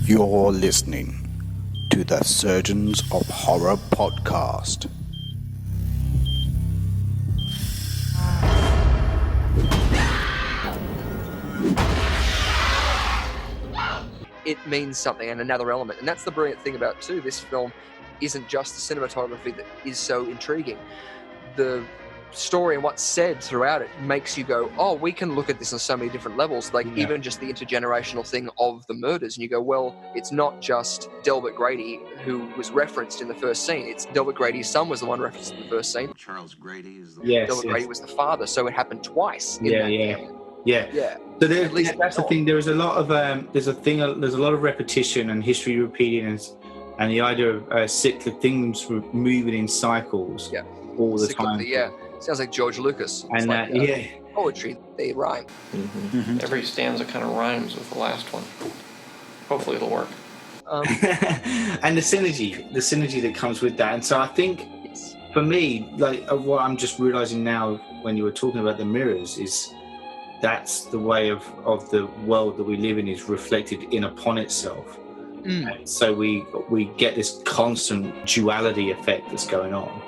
You're listening to the Surgeons of Horror podcast. It means something, and another element. And that's the brilliant thing about, too, this film isn't just the cinematography that is so intriguing. The story and what's said throughout it makes you go, oh, we can look at this on so many different levels, like even just the intergenerational thing of the murders. And you go, well, it's not just Delbert Grady who was referenced in the first scene. It's Delbert Grady's son was the one referenced in the first scene. Charles Grady is the Delbert Grady was the father, so it happened twice in that family. Yeah. So that's the thing. There is a lot of there's a lot of repetition and history repeating, and the idea of cyclic things moving in cycles all the time. Yeah, sounds like George Lucas. And like, poetry, they rhyme. Mm-hmm. Mm-hmm. Every stanza kind of rhymes with the last one. Hopefully, it'll work. And the synergy that comes with that. And so I think, for me, like what I'm just realizing now when you were talking about the mirrors is. That's the way of the world that we live in is reflected in upon itself. And so we get this constant duality effect that's going on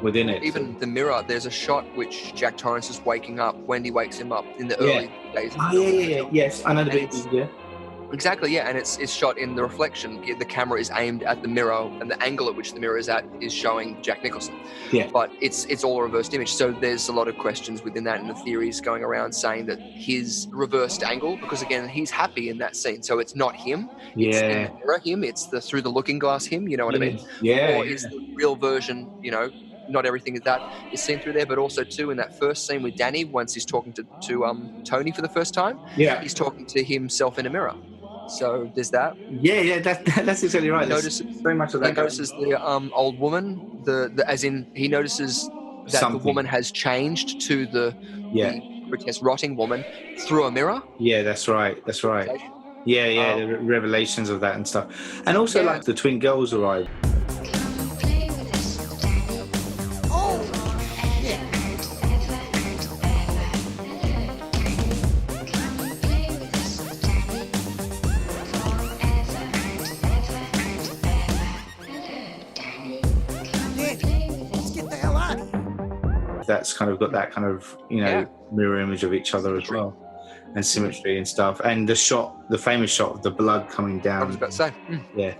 within it. Even the mirror, there's a shot which Jack Torrance is waking up. Wendy wakes him up in the early days. Yes, I know the bit. Exactly, and it's shot in the reflection. The camera is aimed at the mirror, and the angle at which the mirror is at is showing Jack Nicholson. Yeah. But it's all a reversed image. So there's a lot of questions within that, and the theories going around saying that his reversed angle, because again, he's happy in that scene, so it's not him. It's in the mirror him. It's the through the looking glass him. You know what I mean? Or is the real version? Not everything is that is seen through there, but also too in that first scene with Danny, once he's talking to Tony for the first time. Yeah. He's talking to himself in a mirror. So there's that. That's exactly right. Notices very much of that. He notices the old woman. As in he notices that the woman has changed to the grotesque rotting woman through a mirror. Yeah, that's right. Yeah, the revelations of that and stuff, and also like the twin girls arrive. That's kind of got that kind of mirror image of each other as well, and symmetry and stuff, and the famous shot of the blood coming down. I was about to say,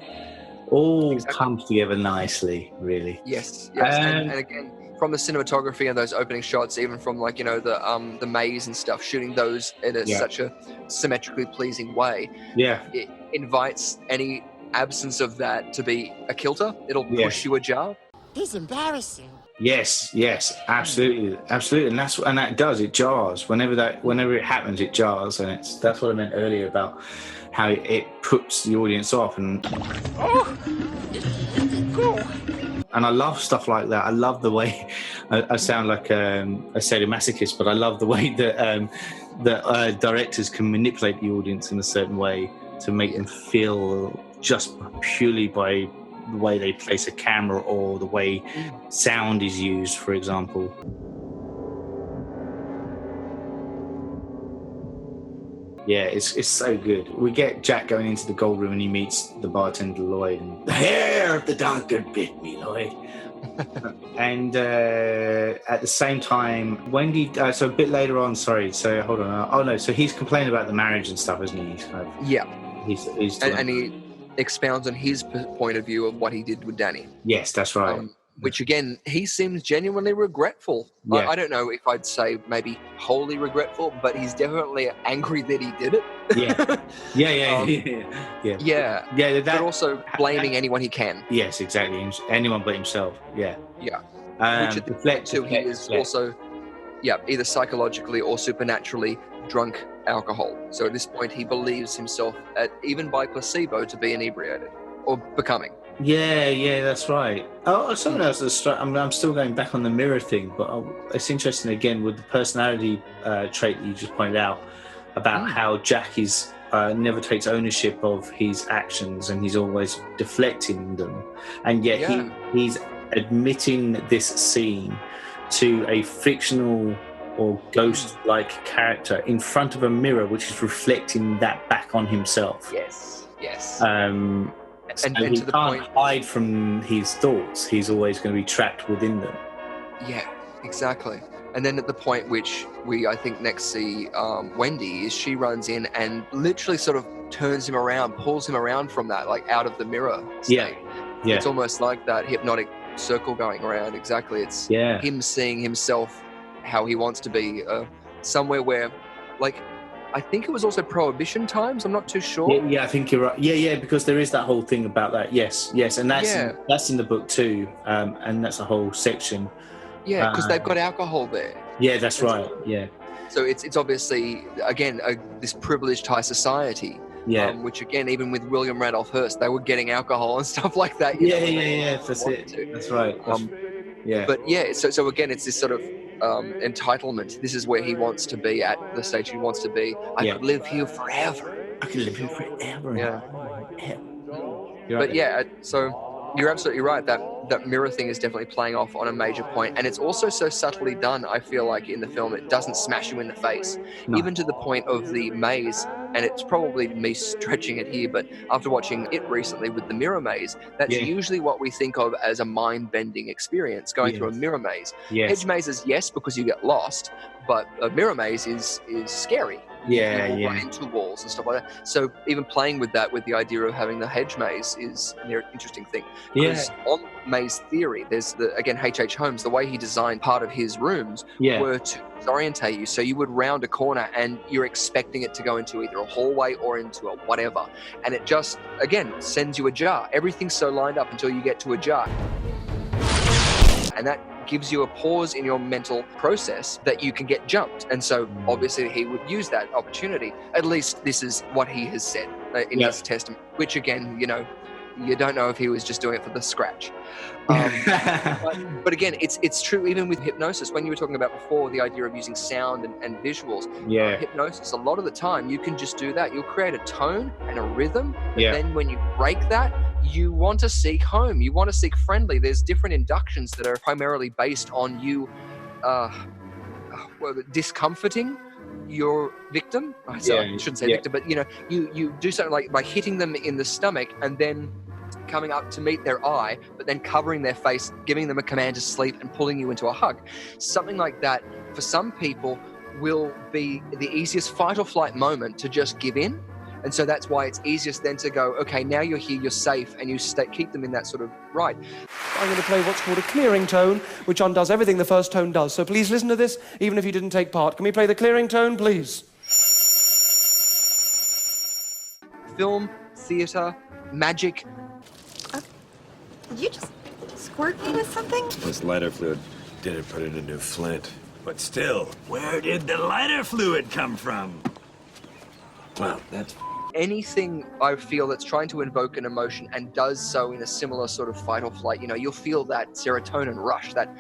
all comes together nicely, really. Yes, and again from the cinematography and those opening shots, even from like the maze and stuff, shooting those in such a symmetrically pleasing way. Yeah, it invites any absence of that to be a kilter. It'll push you ajar. It's embarrassing. Yes, absolutely, and that does, it jars whenever it happens, it jars, and that's what I meant earlier about how it puts the audience off, and I love stuff like that. I love the way I sound like a sadomasochist, but I love the way that directors can manipulate the audience in a certain way to make them feel just purely by the way they place a camera or the way sound is used, for example. Yeah, it's so good. We get Jack going into the gold room and he meets the bartender Lloyd. And, the hair of the drunkard bit me, Lloyd. And at the same time, Wendy. So a bit later on, sorry. So hold on. Oh no. So he's complaining about the marriage and stuff, isn't he? He's kind of, He's and he expounds on his point of view of what he did with Danny. Yes, that's right. Which again, he seems genuinely regretful. Yeah. I don't know if I'd say maybe wholly regretful, but he's definitely angry that he did it. Yeah. But also blaming anyone he can. Yes, exactly. Anyone but himself. Yeah. Which at the point too, he is also, either psychologically or supernaturally drunk alcohol. So at this point, he believes himself, even by placebo, to be inebriated or becoming. Yeah, that's right. Oh, something else that's I'm still going back on the mirror thing, but it's interesting again with the personality trait that you just pointed out about how Jack is never takes ownership of his actions and he's always deflecting them, and yet he's admitting this scene to a fictional or ghost-like character in front of a mirror which is reflecting that back on himself. Yes. Yes. So and he to the can't point, hide from his thoughts. He's always going to be trapped within them. yeah, exactly. And then at the point which we, I think, next see Wendy, is she runs in and literally sort of turns him around, pulls him around from that, like out of the mirror state. Yeah. It's almost like that hypnotic circle going around. Exactly. It's him seeing himself how he wants to be, somewhere where, like, I think it was also Prohibition times. I'm not too sure. Yeah, I think you're right. Yeah, because there is that whole thing about that. Yes, and that's in the book too, and that's a whole section. Yeah, because they've got alcohol there. Yeah, that's right. Yeah. So it's obviously, again, this privileged high society. Yeah. Which again, even with William Randolph Hearst, they were getting alcohol and stuff like that. Yeah. That's it. That's right. Yeah. But yeah, so again, it's this sort of entitlement. This is where he wants to be at the stage he wants to be. I could live here forever. I could live here forever. Yeah. But yeah, so you're absolutely right. That mirror thing is definitely playing off on a major point, and it's also so subtly done. I feel like in the film, it doesn't smash you in the face, even to the point of the maze. And it's probably me stretching it here, but after watching it recently with the mirror maze, that's usually what we think of as a mind-bending experience, going through a mirror maze. Hedge mazes, yes, because you get lost, but a mirror maze is scary. You run into walls and stuff like that. So even playing with that, with the idea of having the hedge maze, is an interesting thing. Because on maze theory, there's again, H.H. Holmes, the way he designed part of his rooms were to disorientate you. So you would round a corner and you're expecting it to go into either a hallway or into a whatever. And it just, again, sends you ajar. Everything's so lined up until you get to ajar. And that gives you a pause in your mental process that you can get jumped. And so obviously he would use that opportunity. At least this is what he has said in his testament, which again, you don't know if he was just doing it for the scratch. But again, it's true even with hypnosis. When you were talking about before, the idea of using sound and visuals, hypnosis, a lot of the time you can just do that. You'll create a tone and a rhythm, but then when you break that, you want to seek home. You want to seek friendly. There's different inductions that are primarily based on you discomforting your victim. I shouldn't say victim, but you do something like by hitting them in the stomach and then coming up to meet their eye, but then covering their face, giving them a command to sleep and pulling you into a hug. Something like that, for some people, will be the easiest fight or flight moment to just give in. And so that's why it's easiest then to go, okay, now you're here, you're safe, and you keep them in that sort of right. I'm going to play what's called a clearing tone, which undoes everything the first tone does. So please listen to this, even if you didn't take part. Can we play the clearing tone, please? Film, theatre, magic. Did you just squirt me with something? This lighter fluid didn't put it into Flint. But still, where did the lighter fluid come from? Wow, that's... Anything I feel that's trying to invoke an emotion and does so in a similar sort of fight or flight, you'll feel that serotonin rush, that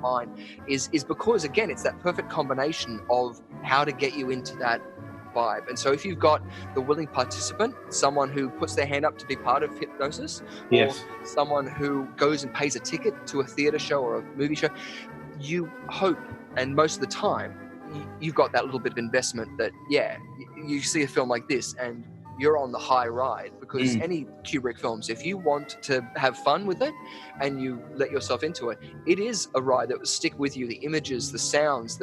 mind, is because, again, it's that perfect combination of how to get you into that vibe. And so if you've got the willing participant, someone who puts their hand up to be part of hypnosis, or someone who goes and pays a ticket to a theatre show or a movie show, you hope, and most of the time, you've got that little bit of investment that, you see a film like this and you're on the high ride, because any Kubrick films, if you want to have fun with it and you let yourself into it, it is a ride that will stick with you. The images, the sounds,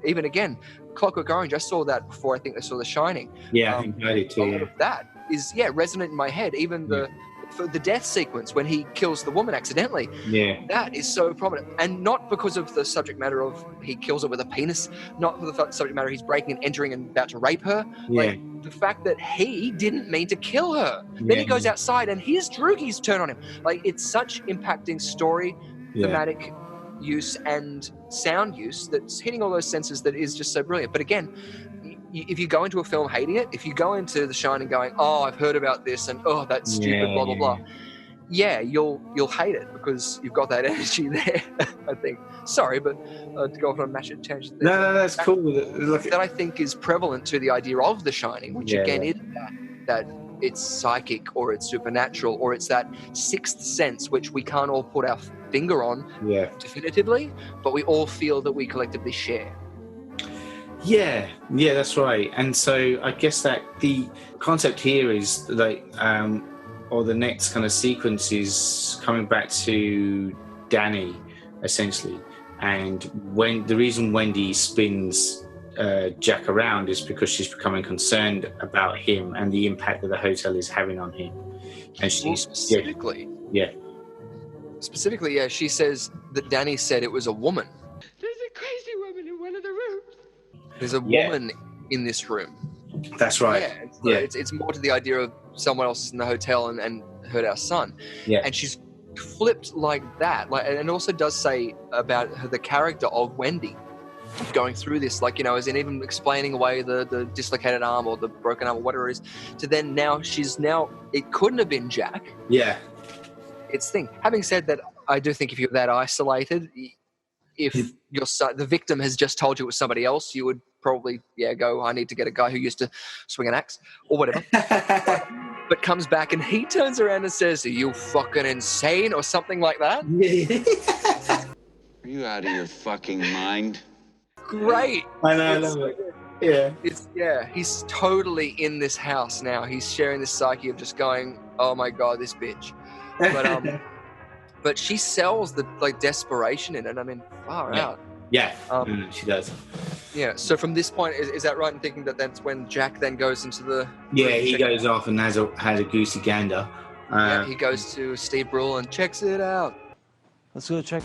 even again, Clockwork Orange, I saw that before I think I saw The Shining. Yeah, I think I did too. A lot of that is, resonant in my head. Even for the death sequence when he kills the woman accidentally, that is so prominent. And not because of the subject matter of he kills her with a penis, not for the subject matter he's breaking and entering and about to rape her. Like the fact that he didn't mean to kill her. Then he goes outside and his droogies turn on him. Like, it's such impacting story, thematic use and sound use that's hitting all those senses that is just so brilliant. But again, if you go into a film hating it, if you go into The Shining going, oh, I've heard about this and oh, that's stupid, blah blah blah, you'll hate it because you've got that energy there. I think. Sorry, but to go off on a massive tangent there. No, that's cool. That I think is prevalent to the idea of The Shining, which again is that it's psychic or it's supernatural or it's that sixth sense which we can't all put our finger on definitively, but we all feel that we collectively share. Yeah, that's right. And so I guess that the concept here is like, or the next kind of sequence is coming back to Danny, essentially. And when the reason Wendy spins Jack around is because she's becoming concerned about him and the impact that the hotel is having on him. And she's specifically, she says that Danny said it was a woman. There's a crazy woman in one of the rooms. There's a woman in this room. That's right. It's more to the idea of someone else in the hotel and hurt our son. Yeah. And she's flipped like that. And it also does say about the character of Wendy going through this, like, you know, as in even explaining away the dislocated arm or the broken arm or whatever it is, to then now it couldn't have been Jack. Yeah. It's thing. Having said that, I do think if you're that isolated, if your son, the victim has just told you it was somebody else, you would probably go, I need to get a guy who used to swing an axe or whatever. but comes back and he turns around and says, "Are you fucking insane?" or something like that. Are you out of your fucking mind? Great. I know it. Yeah. He's totally in this house now. He's sharing this psyche of just going, "Oh my god, this bitch." But she sells the desperation in it. I mean, far out. Yeah, she does. Yeah. So from this point, is that right in thinking that that's when Jack then goes into the? Yeah, he goes off and has a goosey gander. He goes to Steve Brule and checks it out. Let's go check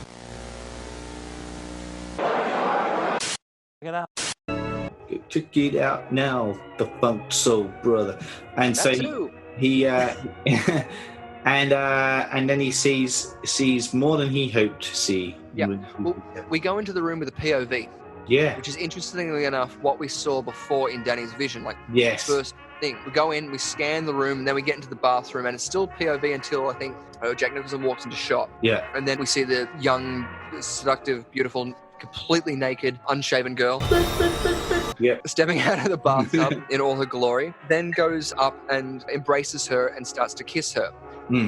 it out. Check it out now, the funk soul brother. And That so too. he and then he sees more than he hoped to see. Yeah. Well, we go into the room with a POV. Yeah. Which is interestingly enough what we saw before in Danny's vision. Yes. First thing, we go in, we scan the room, and then we get into the bathroom, and it's still POV until I think Jack Nicholson walks into shot. Yeah. And then we see the young, seductive, beautiful, completely naked, unshaven girl. Yep. Stepping out of the bathtub in all her glory, then goes up and embraces her and starts to kiss her.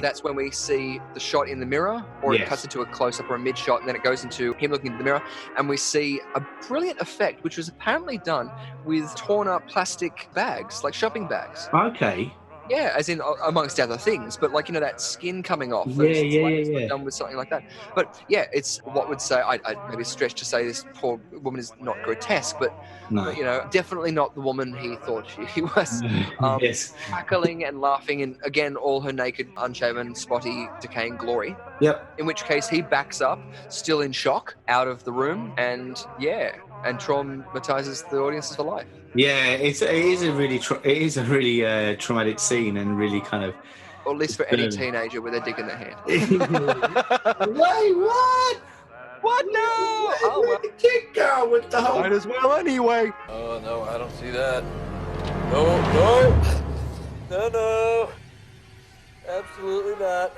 That's when we see the shot in the mirror, or it cuts into a close-up or a mid-shot, and then it goes into him looking into the mirror, and we see a brilliant effect, which was apparently done with torn-up plastic bags, like shopping bags. Okay. Yeah, as in amongst other things, but that skin coming off. Yeah. Done with something like that. But yeah, it's what would say, I maybe stretch to say this poor woman is not grotesque, but definitely not the woman he thought she was. Yes. Cackling and laughing in, again, all her naked, unshaven, spotty, decaying glory. Yep. In which case he backs up, still in shock, out of the room, and traumatizes the audiences for life. Yeah, it is a really traumatic scene, and really kind of, or at least for any teenager with a dick in their hand. Wait, what? What? No! Oh, Where'd the dick go with the whole? Might as well anyway. Oh no, I don't see that. No, absolutely not.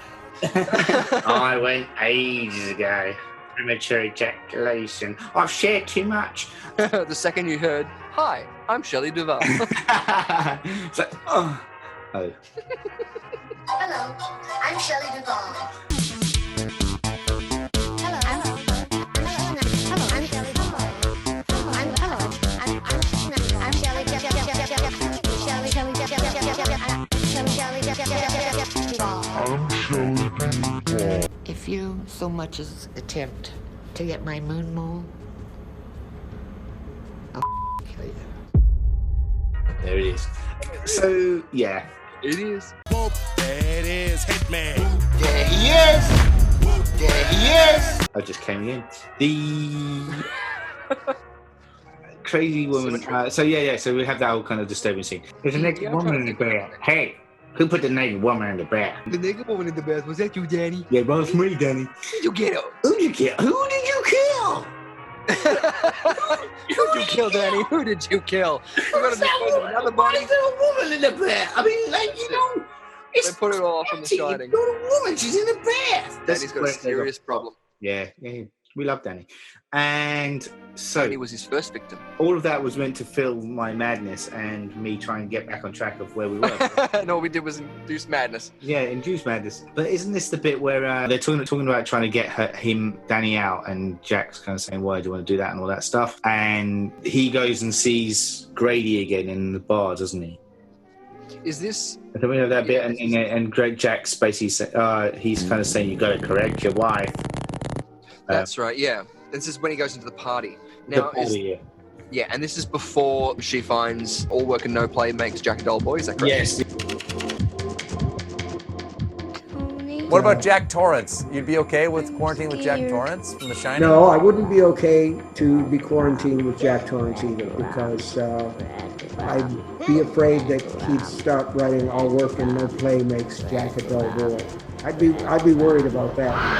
I went ages ago. Premature ejaculation. I've shared too much. The second you heard, "Hi, I'm Shelley Duvall." It's like, oh. Hello, I'm Shelley Duvall. Hello, I'm Shelley Duvall. If you so much as attempt to get my moon mole, I'll kill you. There it is. So, yeah. It is. Whoop, there it is, Hitman. There he is. There he is. I just came in. The crazy woman. So we have that whole kind of disturbing scene. There's a naked woman in the bed. Hey, who put the naked woman in the bed? The naked woman in the bed, was that you, Danny? Yeah, well, it's me, Danny. Who did you get her? Who did you kill? Who did you kill, Danny? Who did you kill? What's that woman? Another body? Why is there a woman in the bed? I mean, they put it all from The Shining. You've got a woman. She's in the bed. Danny's got a serious problem. Yeah. We love Danny. And so Danny was his first victim. all of that was meant to fill my madness and me trying to get back on track of where we were. And all we did was induce madness. Yeah, induce madness. But isn't this the bit where they're talking about trying to get Danny out, and Jack's kind of saying, "Why do you want to do that?" and all that stuff. And he goes and sees Grady again in the bar, doesn't he? Is this? I think we have that bit, and Greg Jack's basically he's kind of saying, "You got to correct your wife." That's right. Yeah. This is when he goes into the party. Now, yeah, and this is before she finds all work and no play makes Jack a dull boy. Is that correct? Yes. What about Jack Torrance? You'd be okay with quarantine with Jack Torrance from The Shining? No, I wouldn't be okay to be quarantined with Jack Torrance either, because I'd be afraid that he'd start writing all work and no play makes Jack a dull boy. I'd be worried about that.